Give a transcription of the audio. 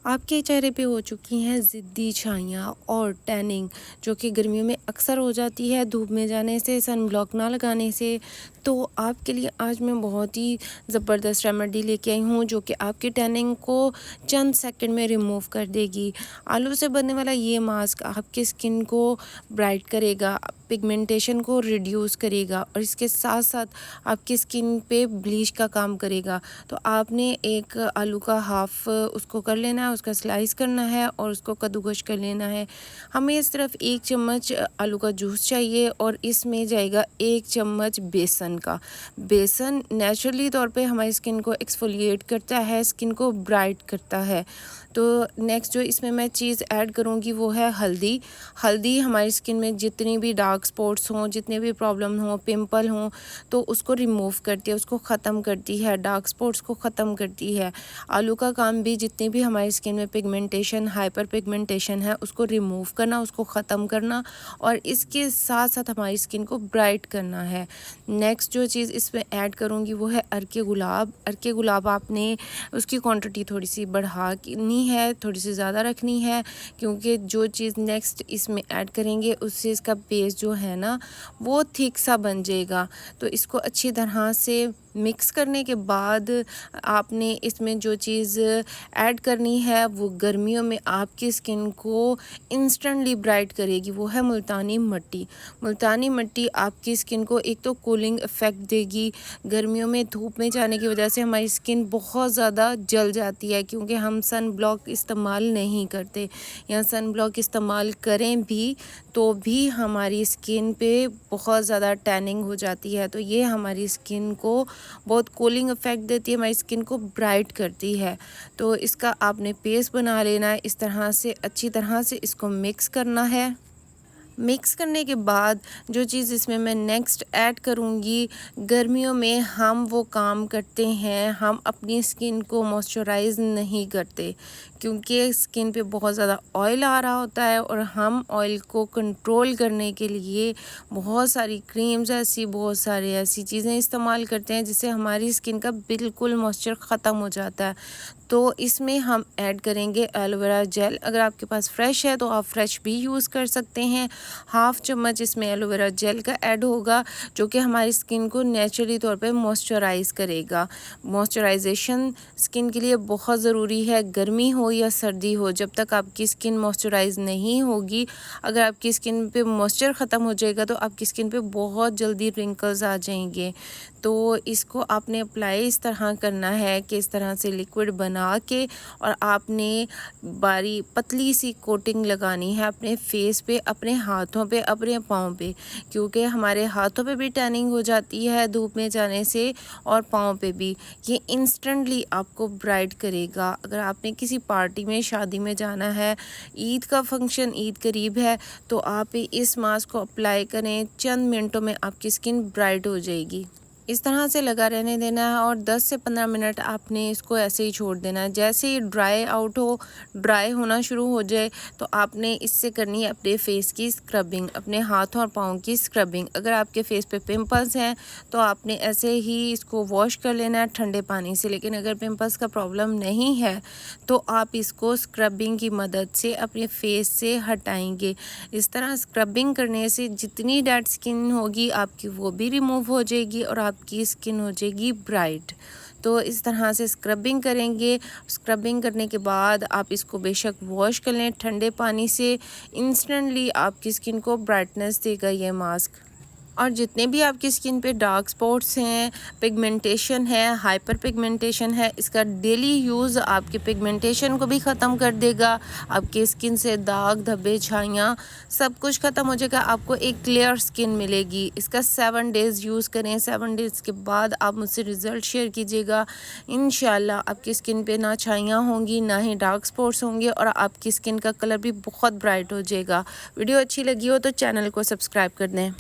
आपके चेहरे पे हो चुकी हैं ज़िद्दी छाइयाँ और टैनिंग, जो कि गर्मियों में अक्सर हो जाती है धूप में जाने से, सनब्लॉक ना लगाने से। तो आपके लिए आज मैं बहुत ही ज़बरदस्त रेमेडी लेके आई हूँ, जो कि आपकी टैनिंग को चंद सेकंड में रिमूव कर देगी। आलू से बनने वाला ये मास्क आपकी स्किन को ब्राइट करेगा, पिगमेंटेशन को रिड्यूस करेगा और इसके साथ साथ आपकी स्किन पे ब्लीच का काम करेगा। तो आपने एक आलू का हाफ़ उसको कर लेना है, उसका स्लाइस करना है और उसको कद्दूकस कर लेना है। हमें इस तरफ 1 चम्मच आलू का जूस चाहिए और इसमें जाएगा 1 चम्मच बेसन का। बेसन नेचुरली तौर पे हमारी स्किन को एक्सफोलिएट करता है, स्किन को ब्राइट करता है। तो नेक्स्ट जो इसमें मैं चीज़ ऐड करूँगी वो है हल्दी। हल्दी हमारी स्किन में जितनी भी डार्क स्पॉट्स हों, जितने भी प्रॉब्लम हों, पिंपल हों, तो उसको रिमूव करती है, उसको ख़त्म करती है, डार्क स्पॉट्स को ख़त्म करती है। आलू का काम भी जितनी भी हमारी स्किन में पिगमेंटेशन, हाइपर पिगमेंटेशन है, उसको रिमूव करना, उसको ख़त्म करना और इसके साथ साथ हमारी स्किन को ब्राइट करना है। नेक्स्ट जो चीज़ इसमें ऐड करूँगी वो है अर्के गुलाब। अर्के गुलाब आपने उसकी क्वांटिटी थोड़ी सी बढ़ानी है, थोड़ी सी ज़्यादा रखनी है, क्योंकि जो चीज़ नेक्स्ट इसमें ऐड करेंगे उससे इसका बेस जो है ना वो थिक सा बन जाएगा। तो इसको अच्छी तरह से मिक्स करने के बाद आपने इसमें जो चीज़ ऐड करनी है वो गर्मियों में आपकी स्किन को इंस्टेंटली ब्राइट करेगी, वो है मुल्तानी मिट्टी। मुल्तानी मिट्टी आपकी स्किन को एक तो कूलिंग इफ़ेक्ट देगी। गर्मियों में धूप में जाने की वजह से हमारी स्किन बहुत ज़्यादा जल जाती है, क्योंकि हम सन ब्लॉक इस्तेमाल नहीं करते या सन ब्लॉक इस्तेमाल करें भी तो भी हमारी स्किन पे बहुत ज़्यादा टैनिंग हो जाती है। तो ये हमारी स्किन को बहुत कूलिंग इफ़ेक्ट देती है, हमारी स्किन को ब्राइट करती है। तो इसका आपने पेस्ट बना लेना है, इस तरह से अच्छी तरह से इसको मिक्स करना है। मिक्स करने के बाद जो चीज़ इसमें मैं नेक्स्ट ऐड करूँगी, गर्मियों में हम वो काम करते हैं, हम अपनी स्किन को मॉइस्चराइज़ नहीं करते, क्योंकि स्किन पे बहुत ज़्यादा ऑयल आ रहा होता है और हम ऑयल को कंट्रोल करने के लिए बहुत सारी क्रीम्स बहुत सारी ऐसी चीज़ें इस्तेमाल करते हैं जिससे हमारी स्किन का बिल्कुल मॉइस्चर ख़त्म हो जाता है। तो इसमें हम ऐड करेंगे एलोवेरा जेल। अगर आपके पास फ्रेश है तो आप फ्रेश भी यूज़ कर सकते हैं। हाफ़ चम्मच इसमें एलोवेरा जेल का ऐड होगा, जो कि हमारी स्किन को नेचुरली तौर पे मॉइस्चराइज़ करेगा। मॉइस्चराइज़ेशन स्किन के लिए बहुत ज़रूरी है, गर्मी हो या सर्दी हो। जब तक आपकी स्किन मॉइस्चराइज़ नहीं होगी, अगर आपकी स्किन पे मॉइस्चर ख़त्म हो जाएगा तो आपकी स्किन पे बहुत जल्दी रिंकल्स आ जाएंगे। तो इसको आपने अप्लाई इस तरह करना है कि इस तरह से लिक्विड बना के और आपने पतली सी कोटिंग लगानी है अपने फेस पे, अपने हाथों पे, अपने पाँव पे, क्योंकि हमारे हाथों पे भी टैनिंग हो जाती है धूप में जाने से और पाँव पे भी। ये इंस्टेंटली आपको ब्राइट करेगा। अगर आपने किसी पार्टी में, शादी में जाना है, ईद का फंक्शन, ईद करीब है, तो आप इस मास्क को अप्लाई करें, चंद मिनटों में आपकी स्किन ब्राइट हो जाएगी। इस तरह से लगा रहने देना है और 10 से 15 मिनट आपने इसको ऐसे ही छोड़ देना है। जैसे ही ड्राई होना शुरू हो जाए तो आपने इससे करनी है अपने फेस की स्क्रबिंग, अपने हाथों और पाँव की स्क्रबिंग। अगर आपके फेस पे पिंपल्स हैं तो आपने ऐसे ही इसको वॉश कर लेना है ठंडे पानी से। लेकिन अगर पिंपल्स का प्रॉब्लम नहीं है तो आप इसको स्क्रबिंग की मदद से अपने फेस से हटाएंगे। इस तरह स्क्रबिंग करने से जितनी डेड स्किन होगी आपकी वो भी रिमूव हो जाएगी और आपकी स्किन हो जाएगी ब्राइट। तो इस तरह से स्क्रबिंग करेंगे। स्क्रबिंग करने के बाद आप इसको बेशक वॉश कर लें ठंडे पानी से, इंस्टेंटली आपकी स्किन को ब्राइटनेस देगा ये मास्क। और जितने भी आपकी स्किन पे डार्क स्पॉट्स हैं, पिगमेंटेशन है, हाइपर पिगमेंटेशन है, इसका डेली यूज़ आपके पिगमेंटेशन को भी ख़त्म कर देगा। आपकी स्किन से दाग, धब्बे, छाइयाँ सब कुछ ख़त्म हो जाएगा। आपको एक क्लियर स्किन मिलेगी। इसका 7 डेज़ यूज़ करें, 7 डेज़ के बाद आप मुझसे रिज़ल्ट शेयर कीजिएगा। इंशाल्लाह आपकी स्किन पे ना छाइयाँ होंगी, ना ही डार्क स्पॉट्स होंगे और आपकी स्किन का कलर भी बहुत ब्राइट हो जाएगा। वीडियो अच्छी लगी हो तो चैनल को सब्सक्राइब कर दें।